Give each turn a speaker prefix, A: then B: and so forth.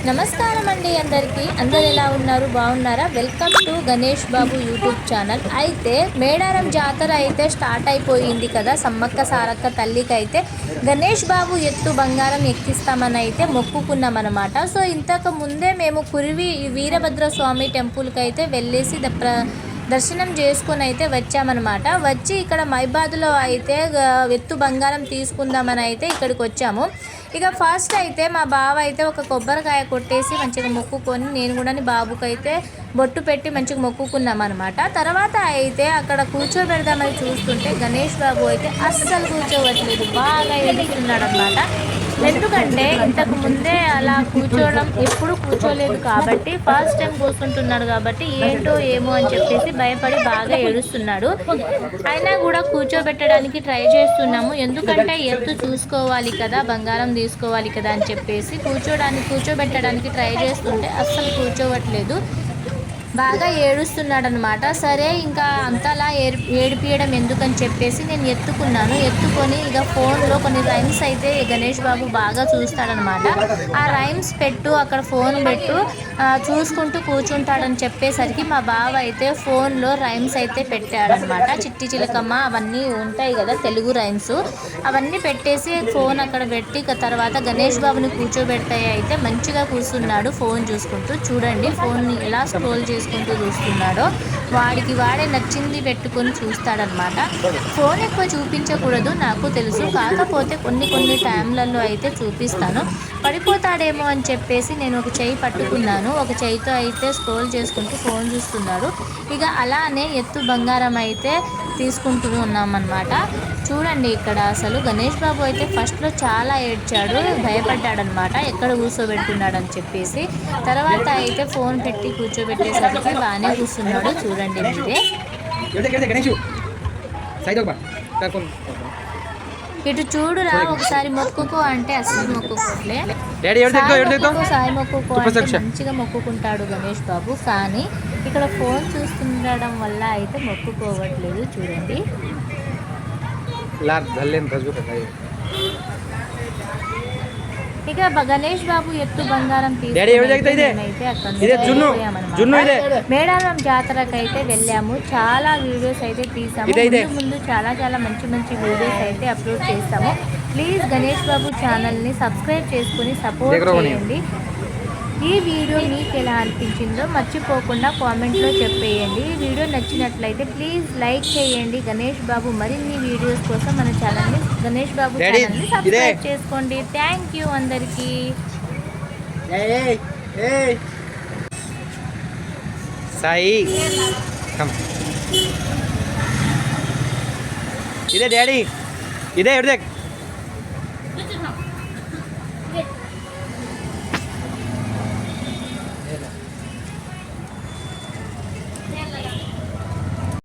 A: నమస్కారం అండి అందరికీ. అందరు ఎలా ఉన్నారు? బాగున్నారా? Welcome to Ganesh Babu YouTube channel. అయితే మేడారం జాతర అయితే స్టార్ట్ అయిపోయింది కదా. సమ్మక్క సారక్క తల్లికి అయితే గణేష్ బాబు ఎత్తు బంగారం ఎక్కిస్తామని అయితే మొక్కుకున్నామన్నమాట. సో ఇంతకు ముందే మేము కురివి వీరభద్ర స్వామి టెంపుల్కి అయితే వెళ్ళేసి దర్శనం చేసుకొని అయితే వచ్చామన్నమాట. వచ్చి ఇక్కడ మైబాద్లో అయితే ఎత్తు బంగారం తీసుకుందామని అయితే ఇక్కడికి వచ్చాము. ఇక ఫస్ట్ అయితే మా బావ అయితే ఒక కొబ్బరికాయ కొట్టేసి మంచిగా మొక్కుకొని నేను కూడా బాబుకి అయితే బొట్టు పెట్టి మంచిగా మొక్కుకున్నాం అనమాట. తర్వాత అయితే అక్కడ కూర్చోబెడదామని చూస్తుంటే గణేష్ బాబు అయితే అస్సలు కూర్చోవట్లేదు, బాగా ఎడుస్తున్నాడు అనమాట. ఎందుకంటే ఇంతకు ముందే అలా కూర్చోవడం ఎప్పుడు కూర్చోలేదు కాబట్టి ఫస్ట్ టైం కూర్చుంటున్నాడు కాబట్టి ఏంటో ఏమో అని చెప్పేసి భయపడి బాగా ఏడుస్తున్నాడు. అయినా కూడా కూర్చోబెట్టడానికి ట్రై చేస్తున్నాము, ఎందుకంటే ఎత్తు చూసుకోవాలి కదా, బంగారం తీసుకోవాలి కదా అని చెప్పేసి కూర్చోబెట్టడానికి ట్రై చేస్తుంటే అస్సలు కూర్చోవట్లేదు, బాగా ఏడుస్తున్నాడు అనమాట. సరే ఇంకా అంతలా ఏడిపియడం ఎందుకని చెప్పేసి నేను ఎత్తుకొని ఇక ఫోన్లో కొన్ని రైమ్స్ అయితే గణేష్ బాబు బాగా చూస్తాడనమాట. ఆ రైమ్స్ పెట్టు, అక్కడ ఫోన్ పెట్టు, చూసుకుంటూ కూర్చుంటాడని చెప్పేసరికి మా బావ అయితే ఫోన్లో రైమ్స్ అయితే పెట్టాడనమాట. చిట్టి చిలకమ్మ అవన్నీ ఉంటాయి కదా తెలుగు రైమ్స్, అవన్నీ పెట్టేసి ఫోన్ అక్కడ పెట్టి తర్వాత గణేష్ బాబుని కూర్చోబెడతాయి అయితే మంచిగా కూర్చున్నాడు ఫోన్ చూసుకుంటూ. చూడండి ఫోన్ని ఎలా స్క్రోల్ చేసుకుంటూ చూస్తున్నాడో, వాడే నచ్చింది పెట్టుకొని చూస్తాడనమాట. ఫోన్ ఎక్కువ చూపించకూడదు నాకు తెలుసు, కాకపోతే కొన్ని టైంలలో అయితే చూపిస్తాను, పడిపోతాడేమో అని చెప్పేసి నేను ఒక చెయ్యి పట్టుకున్నాను, ఒక చెయ్యితో అయితే స్క్రోల్ చేసుకుంటూ ఫోన్ చూస్తున్నాడు. ఇక అలానే ఎత్తు బంగారం అయితే తీసుకుంటూ ఉన్నామన్నమాట. చూడండి ఇక్కడ అసలు గణేష్ బాబు అయితే ఫస్ట్లో చాలా ఏడ్చాడు, భయపడ్డాడనమాట ఎక్కడ కూర్చోబెట్టున్నాడని చెప్పేసి. తర్వాత అయితే ఫోన్ పెట్టి కూర్చోబెట్టేసరికి బాగానే కూర్చున్నాడు. చూడండి మీరే. ఇటు చూడురా, ఒకసారి మొక్కుకో అంటే అసలు మొక్కుకోట్లే, సాయి మొక్కుకో అంటే మంచిగా మొక్కుకుంటాడు గణేష్ బాబు. కానీ ఇక్కడ ఫోన్ చూస్తుండడం వల్ల అయితే మొక్కుకోవట్లేదు. చూడండి ఇక గణేష్ బాబు ఎత్తు బంగారం తీసుకుని అక్కడ మేడారం జాతరకు అయితే వెళ్ళాము. చాలా వీడియోస్ అయితే తీసాము, ముందు చాలా మంచి వీడియోస్ అయితే అప్లోడ్ చేస్తాము. ప్లీజ్ గణేష్ బాబు ఛానల్ని సబ్స్క్రైబ్ చేసుకుని సపోర్ట్ చేయండి. ఈ వీడియో మీకు ఎలా అనిపించిందో మర్చిపోకుండా కామెంట్లో చెప్పేయండి. ఈ వీడియో నచ్చినట్లయితే ప్లీజ్ లైక్ చేయండి. గణేష్ బాబు మరిన్ని వీడియోస్ కోసం మన ఛానల్ని గణేష్ బాబు ఛానల్ని సబ్స్క్రైబ్ చేసుకోండి. థ్యాంక్ యూ అందరికీ.
B: సాయి ఇదే డాడీ, ఇదే